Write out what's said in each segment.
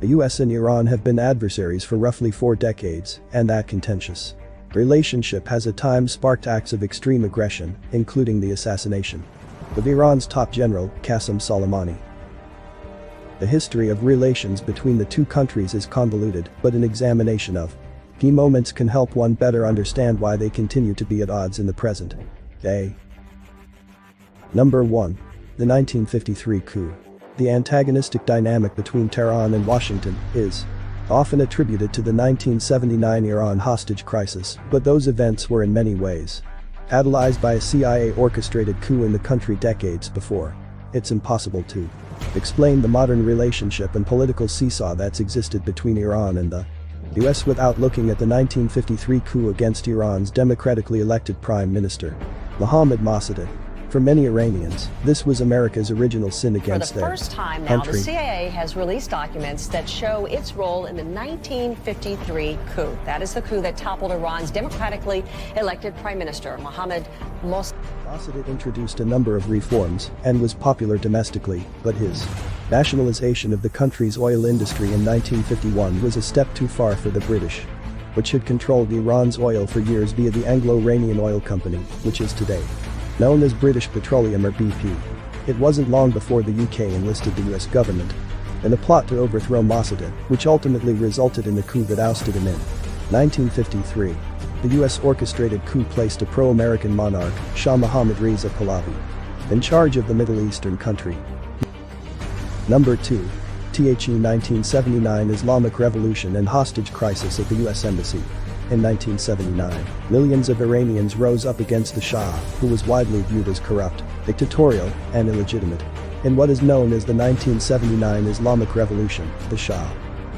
The US and Iran have been adversaries for roughly 4 decades, and that contentious relationship has at times sparked acts of extreme aggression, including the assassination of Iran's top general, Qasem Soleimani. The history of relations between the two countries is convoluted, but an examination of key moments can help one better understand why they continue to be at odds in the present day. Number 1. The 1953 coup. The antagonistic dynamic between Tehran and Washington is often attributed to the 1979 Iran hostage crisis, but those events were in many ways catalyzed by a CIA-orchestrated coup in the country decades before. It's impossible to explain the modern relationship and political seesaw that's existed between Iran and the US without looking at the 1953 coup against Iran's democratically elected Prime Minister, Mohammad Mossadegh. For many Iranians, this was America's original sin against their country. For the first time now, the CIA has released documents that show its role in the 1953 coup. That is the coup that toppled Iran's democratically elected Prime Minister, Mohammad Mossadegh. Mossadegh introduced a number of reforms and was popular domestically, but his nationalization of the country's oil industry in 1951 was a step too far for the British, which had controlled Iran's oil for years via the Anglo-Iranian Oil Company, which is today known as British Petroleum or BP. It wasn't long before the UK enlisted the US government in a plot to overthrow Mossadegh, which ultimately resulted in the coup that ousted him in 1953. The US orchestrated coup placed a pro-American monarch, Shah Mohammad Reza Pahlavi, in charge of the Middle Eastern country. Number 2. The 1979 Islamic Revolution and hostage crisis at the US Embassy. In 1979, millions of Iranians rose up against the Shah, who was widely viewed as corrupt, dictatorial, and illegitimate. In what is known as the 1979 Islamic Revolution, the Shah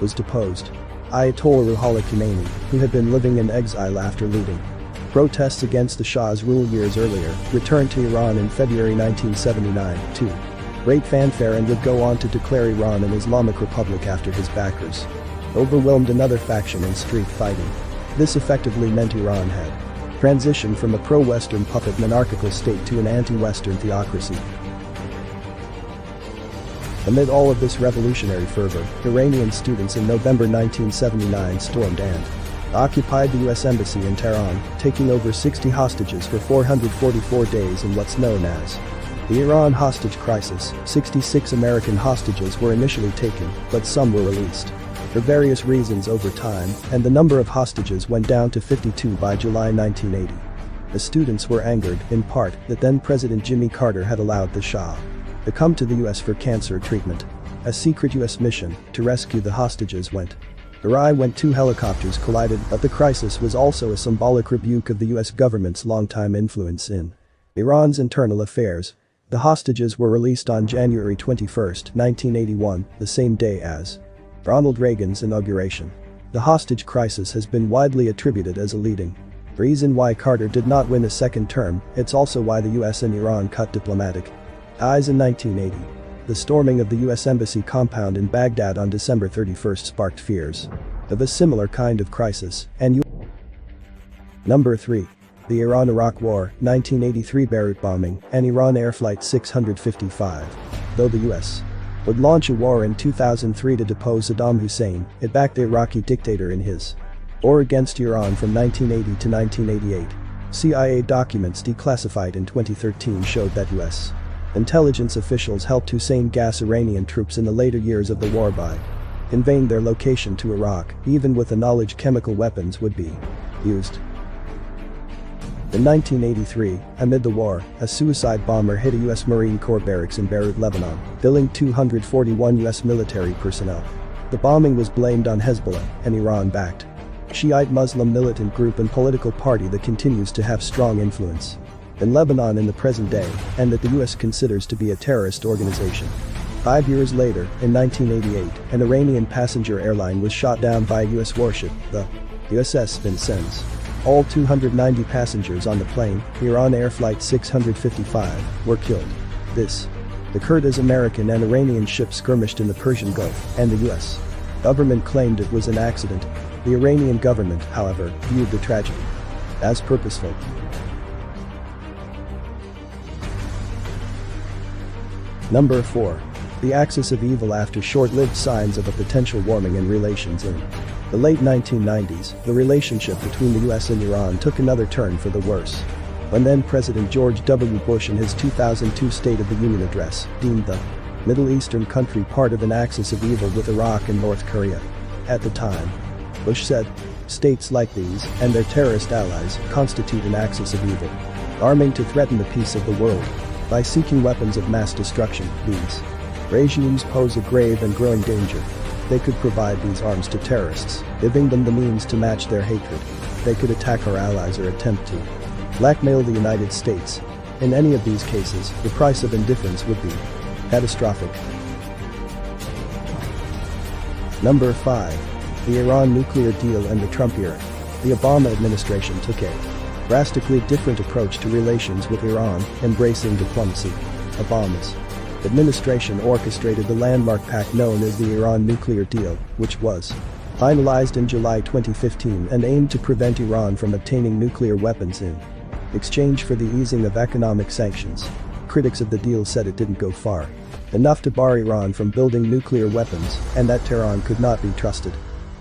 was deposed. Ayatollah Ruhollah Khomeini, who had been living in exile after leading protests against the Shah's rule years earlier, returned to Iran in February 1979 to great fanfare and would go on to declare Iran an Islamic Republic after his backers overwhelmed another faction in street fighting. This effectively meant Iran had transitioned from a pro-Western puppet monarchical state to an anti-Western theocracy. Amid all of this revolutionary fervor, Iranian students in November 1979 stormed and occupied the US Embassy in Tehran, taking over 60 hostages for 444 days in what's known as the Iran hostage crisis. 66 American hostages were initially taken, but some were released for various reasons over time, and the number of hostages went down to 52 by July 1980. The students were angered, in part, that then-President Jimmy Carter had allowed the Shah to come to the US for cancer treatment. A secret US mission to rescue the hostages went awry when 2 helicopters collided, but the crisis was also a symbolic rebuke of the US government's longtime influence in Iran's internal affairs. The hostages were released on January 21, 1981, the same day as Ronald Reagan's inauguration. The hostage crisis has been widely attributed as a leading reason why Carter did not win a second term. It's also why the US and Iran cut diplomatic ties in 1980. The storming of the US Embassy compound in Baghdad on December 31 sparked fears of a similar kind of crisis, and Number 3. The Iran-Iraq War, 1983 Beirut bombing, and Iran Air Flight 655. Though the US would launch a war in 2003 to depose Saddam Hussein, it backed the Iraqi dictator in his war against Iran from 1980 to 1988. CIA documents declassified in 2013 showed that US intelligence officials helped Hussein gas Iranian troops in the later years of the war by conveying their location to Iraq, even with the knowledge chemical weapons would be used. In 1983, amid the war, a suicide bomber hit a U.S. Marine Corps barracks in Beirut, Lebanon, killing 241 U.S. military personnel. The bombing was blamed on Hezbollah, an Iran-backed Shiite Muslim militant group and political party that continues to have strong influence in Lebanon in the present day, and that the U.S. considers to be a terrorist organization. 5 years later, in 1988, an Iranian passenger airline was shot down by a U.S. warship, the USS Vincennes. All 290 passengers on the plane, Iran Air Flight 655, were killed. This occurred as American and Iranian ships skirmished in the Persian Gulf, and the U.S. government claimed it was an accident. The Iranian government, however, viewed the tragedy as purposeful. Number 4. the axis of evil after short-lived signs of a potential warming in relations in the late 1990s, the relationship between the US and Iran took another turn for the worse. When then-President George W. Bush in his 2002 State of the Union address deemed the Middle Eastern country part of an axis of evil with Iraq and North Korea. At the time, Bush said, "States like these and their terrorist allies constitute an axis of evil, arming to threaten the peace of the world. By seeking weapons of mass destruction, these regimes pose a grave and growing danger. They could provide these arms to terrorists, giving them the means to match their hatred. They could attack our allies or attempt to blackmail the United States. In any of these cases, the price of indifference would be catastrophic." Number 5. The Iran nuclear deal and the Trump era. The Obama administration took a drastically different approach to relations with Iran, embracing diplomacy. Obama's administration orchestrated the landmark pact known as the Iran nuclear deal, which was finalized in July 2015 and aimed to prevent Iran from obtaining nuclear weapons in exchange for the easing of economic sanctions. Critics of the deal said it didn't go far enough to bar Iran from building nuclear weapons, and that Tehran could not be trusted.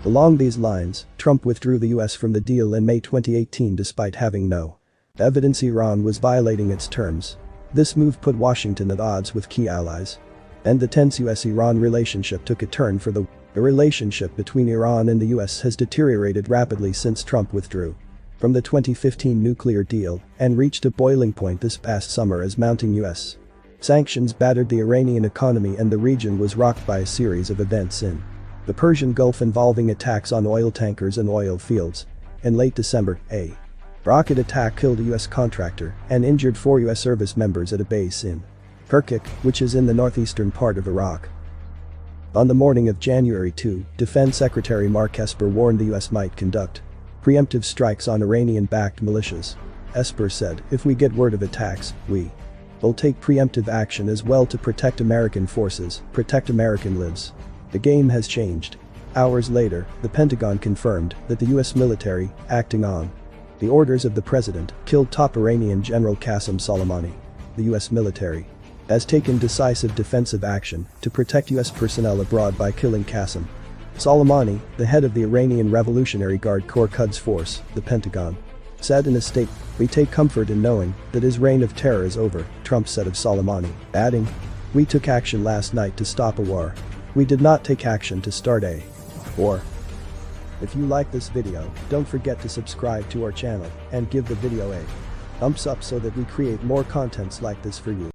Along these lines, Trump withdrew the US from the deal in May 2018 despite having no evidence Iran was violating its terms. This move put Washington at odds with key allies, and the tense US-Iran relationship took a turn for the relationship between Iran and the US has deteriorated rapidly since Trump withdrew from the 2015 nuclear deal and reached a boiling point this past summer as mounting US sanctions battered the Iranian economy, and the region was rocked by a series of events in the Persian Gulf involving attacks on oil tankers and oil fields. In late December, a rocket attack killed a US contractor and injured 4 US service members at a base in Kirkuk, which is in the northeastern part of Iraq. On the morning of January 2, Defense Secretary Mark Esper warned the US might conduct preemptive strikes on Iranian-backed militias. Esper said, "If we get word of attacks, we will take preemptive action as well to protect American forces, protect American lives." The game has changed. Hours later, the Pentagon confirmed that the US military, acting on the orders of the president, killed top Iranian General Qasem Soleimani. The US military has taken decisive defensive action to protect US personnel abroad by killing Qasem Soleimani, the head of the Iranian Revolutionary Guard Corps Quds Force, the Pentagon said in a statement. "We take comfort in knowing that his reign of terror is over," Trump said of Soleimani, adding, "We took action last night to stop a war. We did not take action to start a war." If you like this video, don't forget to subscribe to our channel and give the video a thumbs up so that we create more contents like this for you.